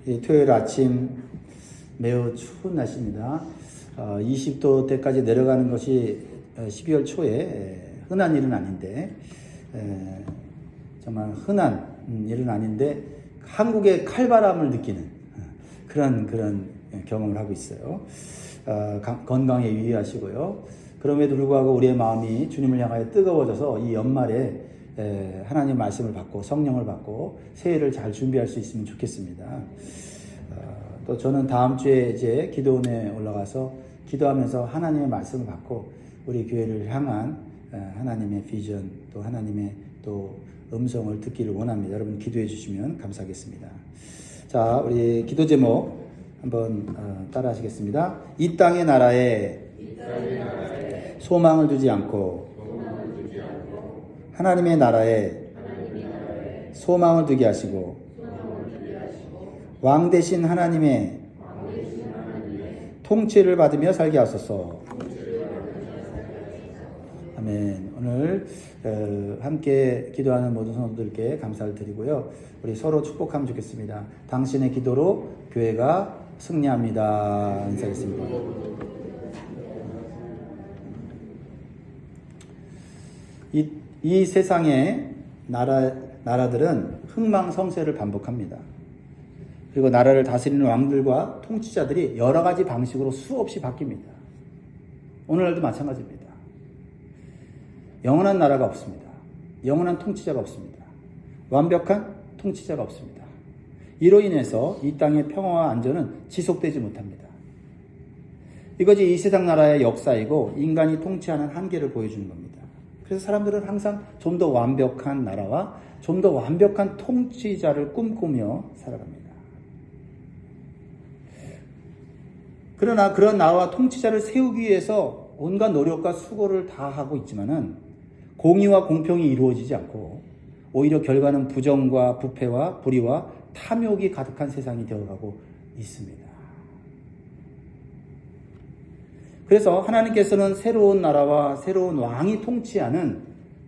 토요일 아침 매우 추운 날씨입니다. 20도대까지 내려가는 것이 12월 초에 흔한 일은 아닌데, 정말 흔한 일은 아닌데 한국의 칼바람을 느끼는 그런 경험을 하고 있어요. 건강에 유의하시고요. 그럼에도 불구하고 우리의 마음이 주님을 향하여 뜨거워져서 이 연말에 하나님 말씀을 받고 성령을 받고 새해를 잘 준비할 수 있으면 좋겠습니다. 또 저는 다음 주에 이제 기도원에 올라가서 기도하면서 하나님의 말씀을 받고 우리 교회를 향한 하나님의 비전 또 하나님의 또 음성을 듣기를 원합니다. 여러분 기도해 주시면 감사하겠습니다. 자, 우리 기도 제목 한번 따라 하시겠습니다. 이 땅의 나라에 소망을 두지 않고 하나님의 나라에 소망을 두게 하시고 왕 대신 하나님의 통치를 받으며 살게 하소서. 아멘. 오늘 함께 기도하는 모든 성도들께 감사를 드리고요. 우리 서로 축복하면 좋겠습니다. 당신의 기도로 교회가 승리합니다. 인사하겠습니다. 이 세상의 나라들은 흥망성쇠를 반복합니다. 그리고 나라를 다스리는 왕들과 통치자들이 여러 가지 방식으로 수없이 바뀝니다. 오늘날도 마찬가지입니다. 영원한 나라가 없습니다. 영원한 통치자가 없습니다. 완벽한 통치자가 없습니다. 이로 인해서 이 땅의 평화와 안전은 지속되지 못합니다. 이것이 이 세상 나라의 역사이고 인간이 통치하는 한계를 보여주는 겁니다. 그래서 사람들은 항상 좀 더 완벽한 나라와 좀 더 완벽한 통치자를 꿈꾸며 살아갑니다. 그러나 그런 나라와 통치자를 세우기 위해서 온갖 노력과 수고를 다하고 있지만은 공의와 공평이 이루어지지 않고 오히려 결과는 부정과 부패와 불의와 탐욕이 가득한 세상이 되어가고 있습니다. 그래서 하나님께서는 새로운 나라와 새로운 왕이 통치하는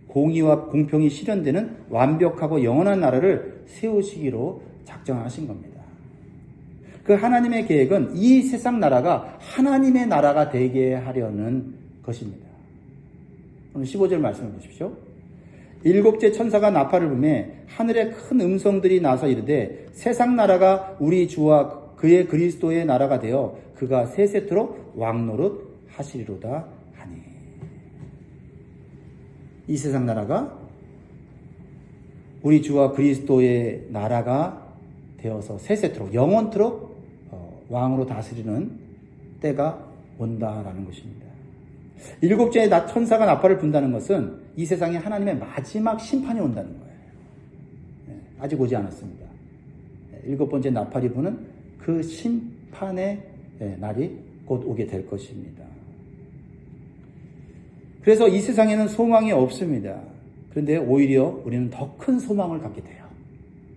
공의와 공평이 실현되는 완벽하고 영원한 나라를 세우시기로 작정하신 겁니다. 그 하나님의 계획은 이 세상 나라가 하나님의 나라가 되게 하려는 것입니다. 오늘 15절 말씀을 보십시오. 일곱째 천사가 나팔을 불매 하늘에 큰 음성들이 나서 이르되 세상 나라가 우리 주와 그의 그리스도의 나라가 되어 그가 세세토록 왕노릇 하시리로다 하니. 이 세상 나라가 우리 주와 그리스도의 나라가 되어서 세세토록 영원토록 왕으로 다스리는 때가 온다라는 것입니다. 일곱째 천사가 나팔을 분다는 것은 이 세상에 하나님의 마지막 심판이 온다는 거예요. 아직 오지 않았습니다. 일곱 번째 나팔이 부는 그 심판의 날이 곧 오게 될 것입니다. 그래서 이 세상에는 소망이 없습니다. 그런데 오히려 우리는 더 큰 소망을 갖게 돼요.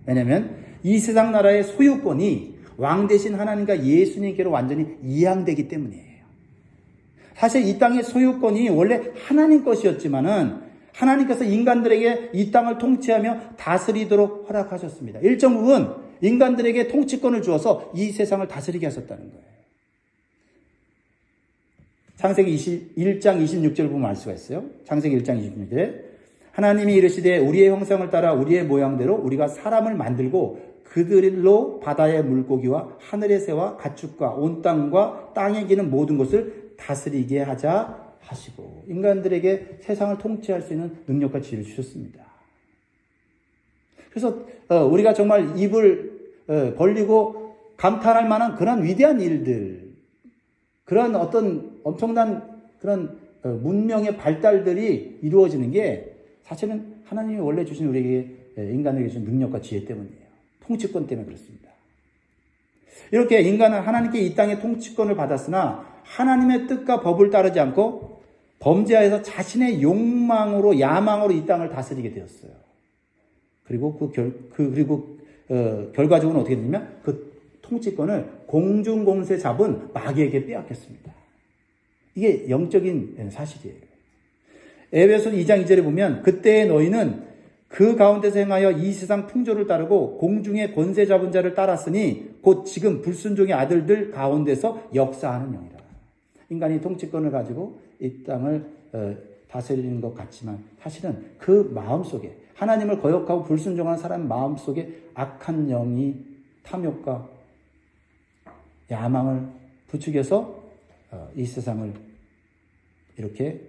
왜냐하면 이 세상 나라의 소유권이 왕 대신 하나님과 예수님께로 완전히 이양되기 때문이에요. 사실 이 땅의 소유권이 원래 하나님 것이었지만은 하나님께서 인간들에게 이 땅을 통치하며 다스리도록 허락하셨습니다. 일정 부분 인간들에게 통치권을 주어서 이 세상을 다스리게 하셨다는 거예요. 창세기 1장 26절 보면 알 수가 있어요. 창세기 1장 26절에 하나님이 이르시되 우리의 형상을 따라 우리의 모양대로 우리가 사람을 만들고 그들로 바다의 물고기와 하늘의 새와 가축과 온 땅과 땅에 기는 모든 것을 다스리게 하자 하시고 인간들에게 세상을 통치할 수 있는 능력과 지혜를 주셨습니다. 그래서 우리가 정말 입을 벌리고 감탄할 만한 그런 위대한 일들, 그런 어떤 엄청난 그런 문명의 발달들이 이루어지는 게 사실은 하나님이 원래 주신 우리에게 인간에게 주신 능력과 지혜 때문이에요. 통치권 때문에 그렇습니다. 이렇게 인간은 하나님께 이 땅의 통치권을 받았으나 하나님의 뜻과 법을 따르지 않고 범죄하여서 자신의 욕망으로 야망으로 이 땅을 다스리게 되었어요. 그리고 결과적으로 어떻게 되냐면 그 통치권을 공중공세 잡은 마귀에게 빼앗겼습니다. 이게 영적인 사실이에요. 에베소 2장 2절에 보면 그때의 너희는 그 가운데서 행하여 이 세상 풍조를 따르고 공중의 권세 잡은 자를 따랐으니 곧 지금 불순종의 아들들 가운데서 역사하는 영이라. 인간이 통치권을 가지고 이 땅을 다스리는 것 같지만 사실은 그 마음속에 하나님을 거역하고 불순종하는 사람 마음속에 악한 영이 탐욕과 야망을 부추겨서 이 세상을 이렇게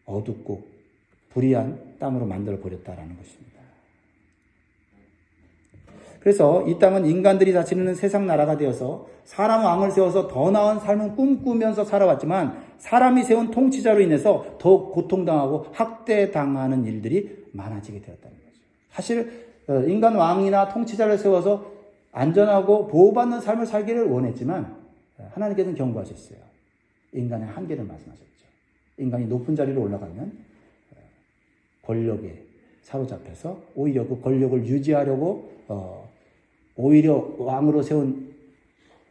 어둡고 불의한 땅으로 만들어 버렸다라는 것입니다. 그래서 이 땅은 인간들이 다스리는 세상 나라가 되어서 사람 왕을 세워서 더 나은 삶을 꿈꾸면서 살아왔지만 사람이 세운 통치자로 인해서 더욱 고통당하고 학대당하는 일들이 많아지게 되었다는 거죠. 사실 인간 왕이나 통치자를 세워서 안전하고 보호받는 삶을 살기를 원했지만 하나님께서는 경고하셨어요. 인간의 한계를 말씀하셨죠. 인간이 높은 자리로 올라가면 권력에 사로잡혀서 오히려 그 권력을 유지하려고 오히려 왕으로 세운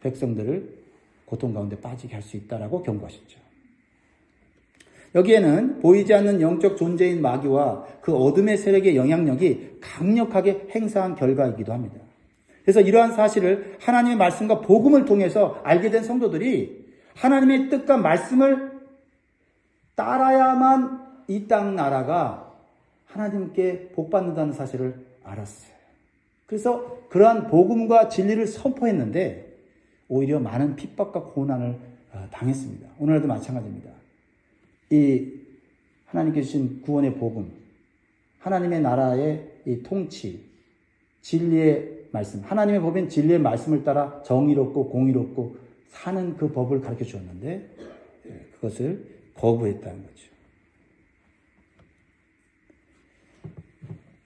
백성들을 고통 가운데 빠지게 할 수 있다라고 경고하셨죠. 여기에는 보이지 않는 영적 존재인 마귀와 그 어둠의 세력의 영향력이 강력하게 행사한 결과이기도 합니다. 그래서 이러한 사실을 하나님의 말씀과 복음을 통해서 알게 된 성도들이 하나님의 뜻과 말씀을 따라야만 이 땅 나라가 하나님께 복받는다는 사실을 알았어요. 그래서 그러한 복음과 진리를 선포했는데 오히려 많은 핍박과 고난을 당했습니다. 오늘도 마찬가지입니다. 이 하나님께 주신 구원의 복음, 하나님의 나라의 이 통치, 진리의 말씀, 하나님의 법인 진리의 말씀을 따라 정의롭고 공의롭고 사는 그 법을 가르쳐 주었는데 그것을 거부했다는 거죠.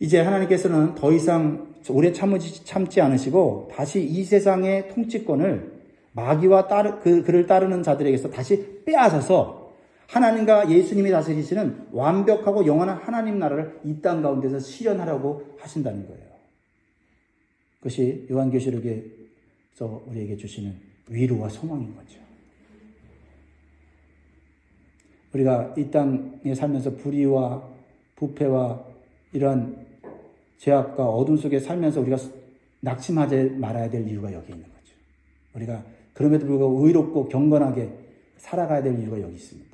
이제 하나님께서는 더 이상 오래 참지 않으시고 다시 이 세상의 통치권을 마귀와 그를 따르는 자들에게서 다시 빼앗아서 하나님과 예수님이 다스리시는 완벽하고 영원한 하나님 나라를 이 땅 가운데서 실현하려고 하신다는 거예요. 그것이 요한계시록에서 우리에게 주시는 위로와 소망인 거죠. 우리가 이 땅에 살면서 불의와 부패와 이러한 죄악과 어둠 속에 살면서 우리가 낙심하지 말아야 될 이유가 여기 있는 거죠. 우리가 그럼에도 불구하고 의롭고 경건하게 살아가야 될 이유가 여기 있습니다.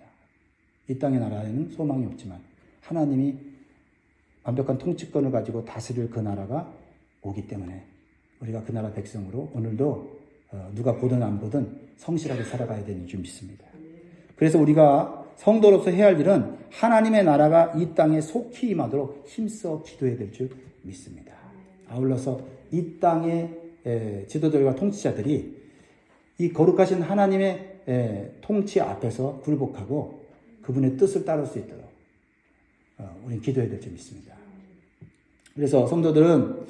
이 땅의 나라에는 소망이 없지만 하나님이 완벽한 통치권을 가지고 다스릴 그 나라가 오기 때문에 우리가 그 나라 백성으로 오늘도 누가 보든 안 보든 성실하게 살아가야 되는 줄 믿습니다. 그래서 우리가 성도로서 해야 할 일은 하나님의 나라가 이 땅에 속히 임하도록 힘써 기도해야 될 줄 믿습니다. 아울러서 이 땅의 지도자들과 통치자들이 이 거룩하신 하나님의 통치 앞에서 굴복하고 그분의 뜻을 따를 수 있도록 우리는 기도해야 될 줄 믿습니다. 그래서 성도들은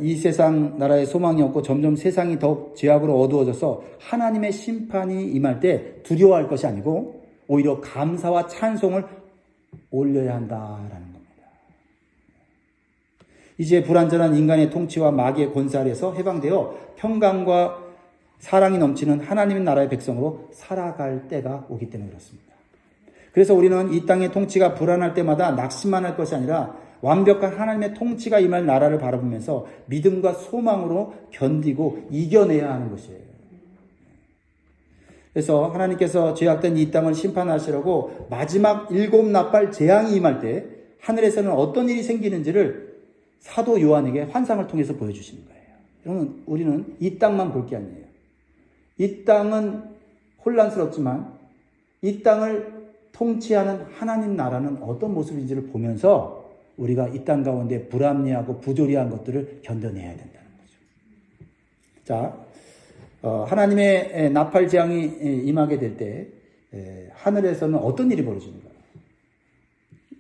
이 세상 나라의 소망이 없고 점점 세상이 더욱 죄악으로 어두워져서 하나님의 심판이 임할 때 두려워할 것이 아니고 오히려 감사와 찬송을 올려야 한다라는 겁니다. 이제 불완전한 인간의 통치와 마귀의 권세 아래에서 해방되어 평강과 사랑이 넘치는 하나님의 나라의 백성으로 살아갈 때가 오기 때문에 그렇습니다. 그래서 우리는 이 땅의 통치가 불안할 때마다 낙심만 할 것이 아니라 완벽한 하나님의 통치가 임할 나라를 바라보면서 믿음과 소망으로 견디고 이겨내야 하는 것이에요. 그래서 하나님께서 죄악된 이 땅을 심판하시려고 마지막 7 나팔 재앙이 임할 때 하늘에서는 어떤 일이 생기는지를 사도 요한에게 환상을 통해서 보여주시는 거예요. 여러분, 우리는 이 땅만 볼 게 아니에요. 이 땅은 혼란스럽지만 이 땅을 통치하는 하나님 나라는 어떤 모습인지를 보면서 우리가 이 땅 가운데 불합리하고 부조리한 것들을 견뎌내야 된다는 거죠. 자, 하나님의 나팔 재앙이 임하게 될 때 하늘에서는 어떤 일이 벌어지는가?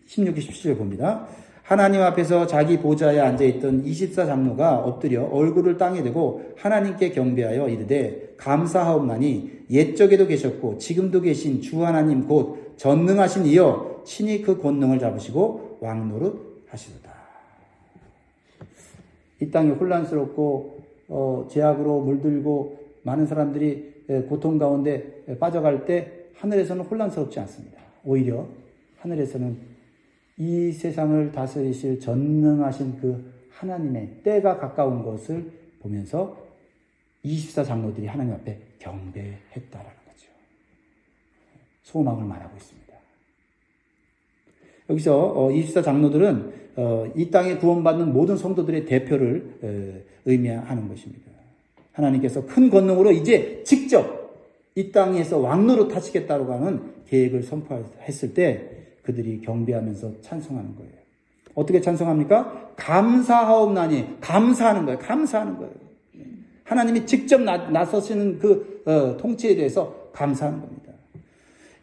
16절 17절 봅니다. 하나님 앞에서 자기 보좌에 앉아있던 24장로가 엎드려 얼굴을 땅에 대고 하나님께 경배하여 이르되 감사하옵나니 옛적에도 계셨고 지금도 계신 주 하나님 곧 전능하신 이여 친히 그 권능을 잡으시고 왕노릇 하시도다. 이 땅이 혼란스럽고 죄악으로 물들고 많은 사람들이 고통 가운데 빠져갈 때 하늘에서는 혼란스럽지 않습니다. 오히려 하늘에서는 이 세상을 다스리실 전능하신 그 하나님의 때가 가까운 것을 보면서 24장로들이 하나님 앞에 경배했다라는 거죠. 소망을 말하고 있습니다. 여기서 24장로들은 이 땅에 구원받는 모든 성도들의 대표를 의미하는 것입니다. 하나님께서 큰 권능으로 이제 직접 이 땅에서 왕노릇 하시겠다고 하는 계획을 선포했을 때 그들이 경배하면서 찬송하는 거예요. 어떻게 찬송합니까? 감사하옵나니, 감사하는 거예요. 감사하는 거예요. 하나님이 직접 나서시는 그 통치에 대해서 감사하는 겁니다.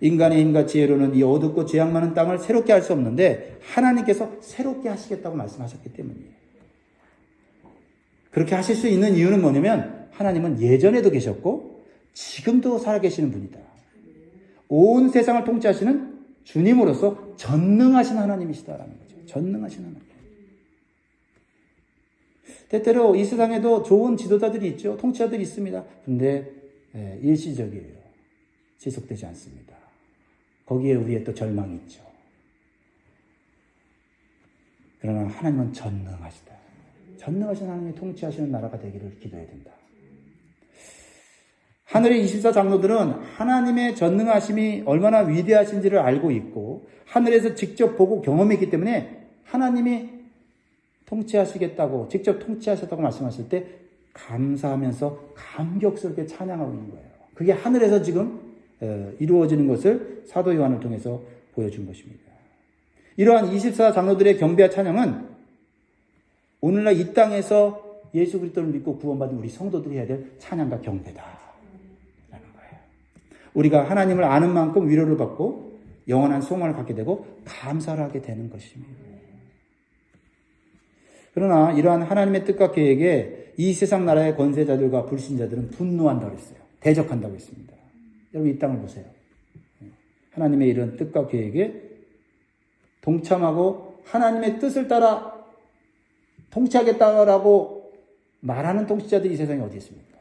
인간의 힘과 지혜로는 이 어둡고 죄악 많은 땅을 새롭게 할 수 없는데 하나님께서 새롭게 하시겠다고 말씀하셨기 때문이에요. 그렇게 하실 수 있는 이유는 뭐냐면 하나님은 예전에도 계셨고 지금도 살아계시는 분이다. 온 세상을 통치하시는 주님으로서 전능하신 하나님이시다라는 거죠. 전능하신 하나님. 때때로 이 세상에도 좋은 지도자들이 있죠. 통치자들이 있습니다. 근데 일시적이에요. 지속되지 않습니다. 거기에 우리의 또 절망이 있죠. 그러나 하나님은 전능하시다. 전능하신 하나님이 통치하시는 나라가 되기를 기도해야 된다. 하늘의 24장로들은 하나님의 전능하심이 얼마나 위대하신지를 알고 있고 하늘에서 직접 보고 경험했기 때문에 하나님이 통치하시겠다고 직접 통치하셨다고 말씀하실 때 감사하면서 감격스럽게 찬양하고 있는 거예요. 그게 하늘에서 지금 이루어지는 것을 사도 요한을 통해서 보여준 것입니다. 이러한 24장로들의 경배와 찬양은 오늘날 이 땅에서 예수 그리스도를 믿고 구원받은 우리 성도들이 해야 될 찬양과 경배다. 우리가 하나님을 아는 만큼 위로를 받고 영원한 소망을 갖게 되고 감사를 하게 되는 것입니다. 그러나 이러한 하나님의 뜻과 계획에 이 세상 나라의 권세자들과 불신자들은 분노한다고 했어요. 대적한다고 했습니다. 여러분 이 땅을 보세요. 하나님의 이런 뜻과 계획에 동참하고 하나님의 뜻을 따라 통치하겠다라고 말하는 통치자들이 이 세상에 어디 있습니까?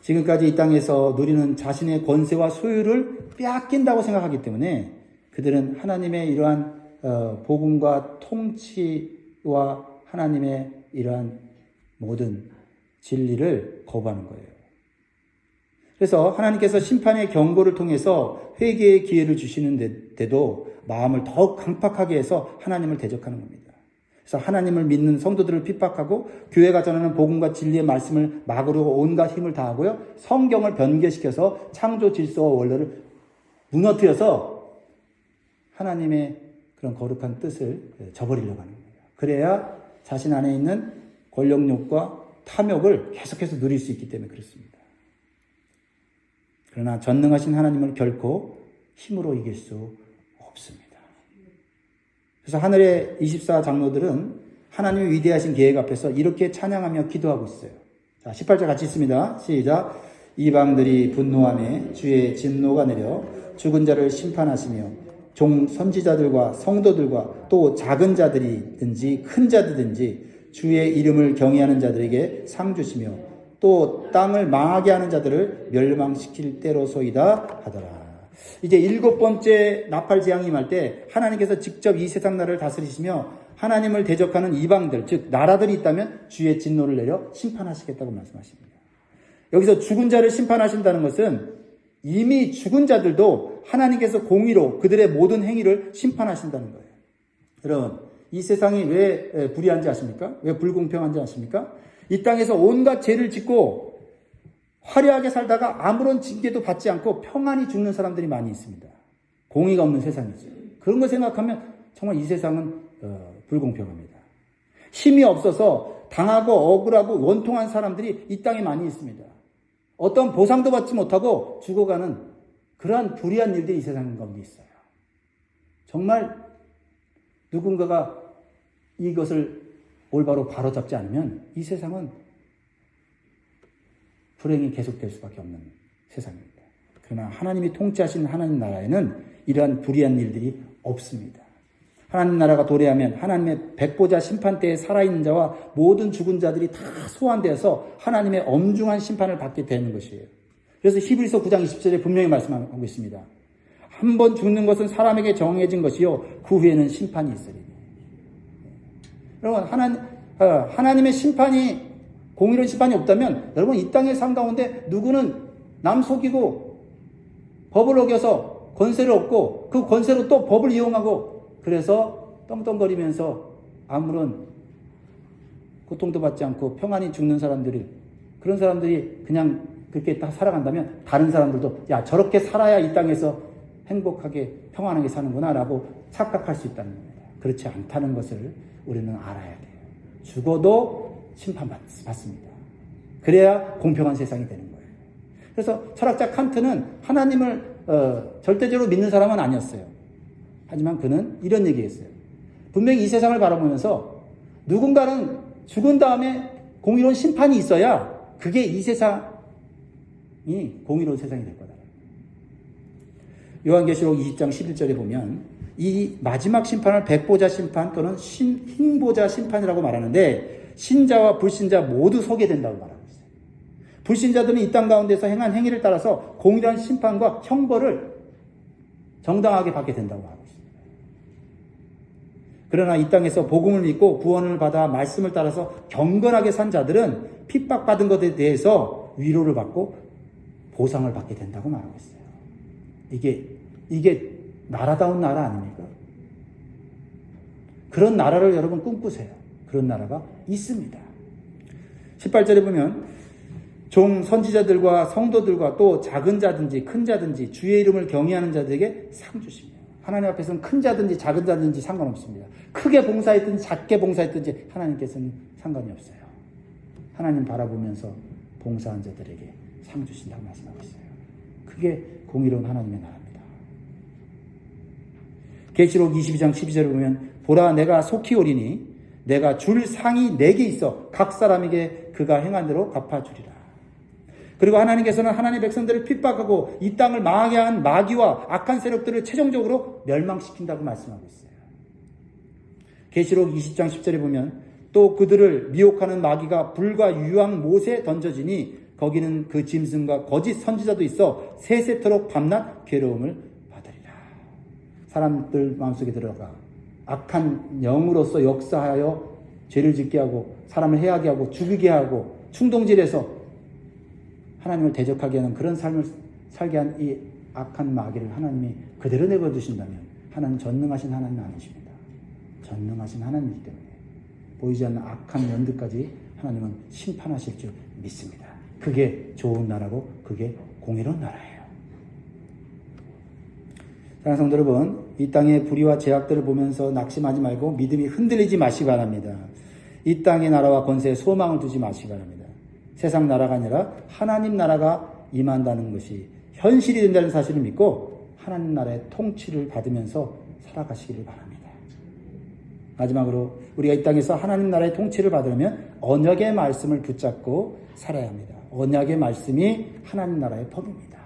지금까지 이 땅에서 누리는 자신의 권세와 소유를 빼앗긴다고 생각하기 때문에 그들은 하나님의 이러한 복음과 통치와 하나님의 이러한 모든 진리를 거부하는 거예요. 그래서 하나님께서 심판의 경고를 통해서 회개의 기회를 주시는데도 마음을 더욱 강팍하게 해서 하나님을 대적하는 겁니다. 그래서 하나님을 믿는 성도들을 핍박하고 교회가 전하는 복음과 진리의 말씀을 막으려고 온갖 힘을 다하고요. 성경을 변개시켜서 창조 질서와 원리를 무너뜨려서 하나님의 그런 거룩한 뜻을 저버리려고 하는 겁니다. 그래야 자신 안에 있는 권력욕과 탐욕을 계속해서 누릴 수 있기 때문에 그렇습니다. 그러나 전능하신 하나님을 결코 힘으로 이길 수 없습니다. 그래서 하늘의 24장로들은 하나님의 위대하신 계획 앞에서 이렇게 찬양하며 기도하고 있어요. 자, 18절 같이 있습니다. 시작. 이방들이 분노하며 주의 진노가 내려 죽은 자를 심판하시며 종 선지자들과 성도들과 또 작은 자들이든지 큰 자들이든지 주의 이름을 경외하는 자들에게 상 주시며 또 땅을 망하게 하는 자들을 멸망시킬 때로소이다 하더라. 이제 7번째 나팔 재앙이 임할 때 하나님께서 직접 이 세상 나라를 다스리시며 하나님을 대적하는 이방들, 즉 나라들이 있다면 주의 진노를 내려 심판하시겠다고 말씀하십니다. 여기서 죽은 자를 심판하신다는 것은 이미 죽은 자들도 하나님께서 공의로 그들의 모든 행위를 심판하신다는 거예요. 여러분, 이 세상이 왜 불의한지 아십니까? 왜 불공평한지 아십니까? 이 땅에서 온갖 죄를 짓고 화려하게 살다가 아무런 징계도 받지 않고 평안히 죽는 사람들이 많이 있습니다. 공의가 없는 세상이죠. 그런 걸 생각하면 정말 이 세상은 불공평합니다. 힘이 없어서 당하고 억울하고 원통한 사람들이 이 땅에 많이 있습니다. 어떤 보상도 받지 못하고 죽어가는 그러한 불의한 일들이 이 세상 가운데 있어요. 정말 누군가가 이것을 올바로 바로잡지 않으면 이 세상은 불행이 계속될 수밖에 없는 세상입니다. 그러나 하나님이 통치하신 하나님 나라에는 이러한 불의한 일들이 없습니다. 하나님 나라가 도래하면 하나님의 백보자 심판대에 살아있는 자와 모든 죽은 자들이 다 소환되어서 하나님의 엄중한 심판을 받게 되는 것이에요. 그래서 히브리서 9장 20절에 분명히 말씀하고 있습니다. 한 번 죽는 것은 사람에게 정해진 것이요 그 후에는 심판이 있으리니. 여러분 하나님의 심판이 공의로운 심판이 없다면 여러분 이 땅의 삶 가운데 누구는 남 속이고 법을 어겨서 권세를 얻고 그 권세로 또 법을 이용하고 그래서 떵떵거리면서 아무런 고통도 받지 않고 평안히 죽는 사람들이 그런 사람들이 그냥 그렇게 다 살아간다면 다른 사람들도 야 저렇게 살아야 이 땅에서 행복하게 평안하게 사는구나 라고 착각할 수 있다는 겁니다. 그렇지 않다는 것을 우리는 알아야 돼요. 죽어도 심판받습니다. 그래야 공평한 세상이 되는 거예요. 그래서 철학자 칸트는 하나님을 절대적으로 믿는 사람은 아니었어요. 하지만 그는 이런 얘기했어요. 분명히 이 세상을 바라보면서 누군가는 죽은 다음에 공의로운 심판이 있어야 그게 이 세상이 공의로운 세상이 될 거다. 요한계시록 20장 11절에 보면 이 마지막 심판을 백보자 심판 또는 흰보자 심판이라고 말하는데 신자와 불신자 모두 서게 된다고 말하고 있어요. 불신자들은 이 땅 가운데서 행한 행위를 따라서 공의로운 심판과 형벌을 정당하게 받게 된다고 하고 있습니다. 그러나 이 땅에서 복음을 믿고 구원을 받아 말씀을 따라서 경건하게 산 자들은 핍박받은 것에 대해서 위로를 받고 보상을 받게 된다고 말하고 있어요. 이게 나라다운 나라 아닙니까? 그런 나라를 여러분 꿈꾸세요. 그런 나라가 있습니다. 18절에 보면 종 선지자들과 성도들과 또 작은 자든지 큰 자든지 주의 이름을 경외하는 자들에게 상 주시며 하나님 앞에서는 큰 자든지 작은 자든지 상관없습니다. 크게 봉사했든지 작게 봉사했든지 하나님께서는 상관이 없어요. 하나님 바라보면서 봉사한 자들에게 상 주신다고 말씀하고 있어요. 그게 공의로운 하나님의 나라입니다. 계시록 22장 12절을 보면 보라 내가 속히 오리니 내가 줄 상이 내게 있어 각 사람에게 그가 행한 대로 갚아주리라. 그리고 하나님께서는 하나님의 백성들을 핍박하고 이 땅을 망하게 한 마귀와 악한 세력들을 최종적으로 멸망시킨다고 말씀하고 있어요. 계시록 20장 10절에 보면 또 그들을 미혹하는 마귀가 불과 유황 못에 던져지니 거기는 그 짐승과 거짓 선지자도 있어 세세토록 밤낮 괴로움을 받으리라. 사람들 마음속에 들어가 악한 영으로서 역사하여 죄를 짓게 하고 사람을 해하게 하고 죽이게 하고 충동질해서 하나님을 대적하게 하는 그런 삶을 살게 한 이 악한 마귀를 하나님이 그대로 내버려두신다면 하나님 전능하신 하나님은 아니십니다. 전능하신 하나님이기 때문에 보이지 않는 악한 연들까지 하나님은 심판하실 줄 믿습니다. 그게 좋은 나라고 그게 공의로운 나라예요. 사랑하는 성도 여러분, 이 땅의 불의와 제약들을 보면서 낙심하지 말고 믿음이 흔들리지 마시기 바랍니다. 이 땅의 나라와 권세에 소망을 두지 마시기 바랍니다. 세상 나라가 아니라 하나님 나라가 임한다는 것이 현실이 된다는 사실을 믿고 하나님 나라의 통치를 받으면서 살아가시기를 바랍니다. 마지막으로 우리가 이 땅에서 하나님 나라의 통치를 받으려면 언약의 말씀을 붙잡고 살아야 합니다. 언약의 말씀이 하나님 나라의 법입니다.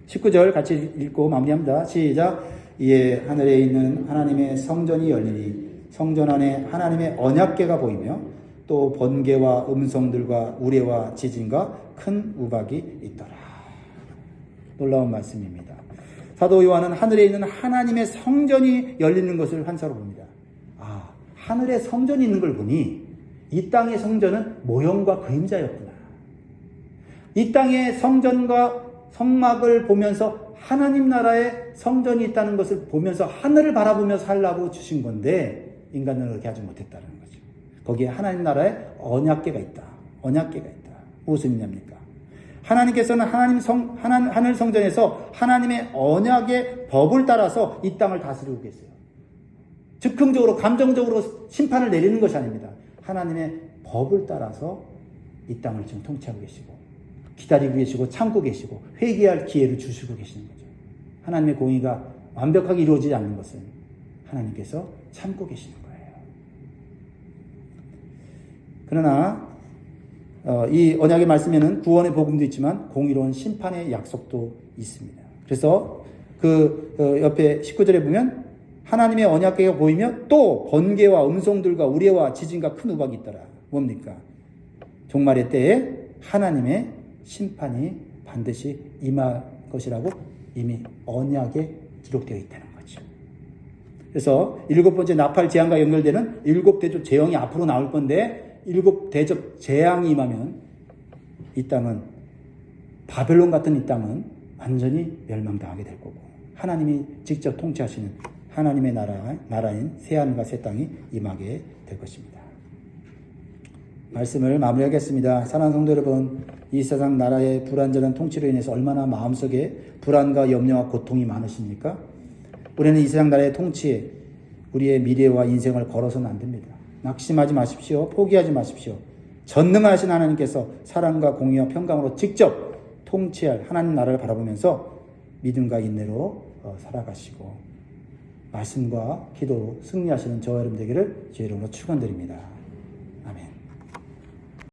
19절 같이 읽고 마무리합니다. 시작. 이에 하늘에 있는 하나님의 성전이 열리니 성전 안에 하나님의 언약궤가 보이며 또 번개와 음성들과 우레와 지진과 큰 우박이 있더라. 놀라운 말씀입니다. 사도 요한은 하늘에 있는 하나님의 성전이 열리는 것을 환사로 봅니다. 아, 하늘에 성전이 있는 걸 보니 이 땅의 성전은 모형과 그림자였구나. 이 땅의 성전과 성막을 보면서 하나님 나라의 성전이 있다는 것을 보면서 하늘을 바라보며 살라고 주신 건데 인간은 그렇게 하지 못했다는 거죠. 거기에 하나님 나라의 언약궤가 있다. 언약궤가 있다. 무슨 의미입니까? 하나님께서는 하늘 성전에서 하나님의 언약의 법을 따라서 이 땅을 다스리고 계세요. 즉흥적으로 감정적으로 심판을 내리는 것이 아닙니다. 하나님의 법을 따라서 이 땅을 지금 통치하고 계시고 기다리고 계시고 참고 계시고 회개할 기회를 주시고 계시는 거죠. 하나님의 공의가 완벽하게 이루어지지 않는 것은 하나님께서 참고 계시는 거예요. 그러나 이 언약의 말씀에는 구원의 복음도 있지만 공의로운 심판의 약속도 있습니다. 그래서 옆에 19절에 보면 하나님의 언약궤가 보이며 또 번개와 음성들과 우레와 지진과 큰 우박이 있더라. 뭡니까? 종말의 때에 하나님의 심판이 반드시 임할 것이라고 이미 언약에 기록되어 있다는 거죠. 그래서 7번째 나팔 재앙과 연결되는 7대접 재앙이 앞으로 나올 건데 7대접 재앙이 임하면 이 땅은 바벨론 같은 이 땅은 완전히 멸망당하게 될 거고 하나님이 직접 통치하시는 하나님의 나라인 새하늘과 새 땅이 임하게 될 것입니다. 말씀을 마무리하겠습니다. 사랑하는 성도 여러분, 이 세상 나라의 불완전한 통치로 인해서 얼마나 마음속에 불안과 염려와 고통이 많으십니까? 우리는 이 세상 나라의 통치에 우리의 미래와 인생을 걸어서는 안 됩니다. 낙심하지 마십시오. 포기하지 마십시오. 전능하신 하나님께서 사랑과 공의와 평강으로 직접 통치할 하나님 나라를 바라보면서 믿음과 인내로 살아가시고 말씀과 기도로 승리하시는 저와 여러분 되기를 주의 이름으로 축원드립니다.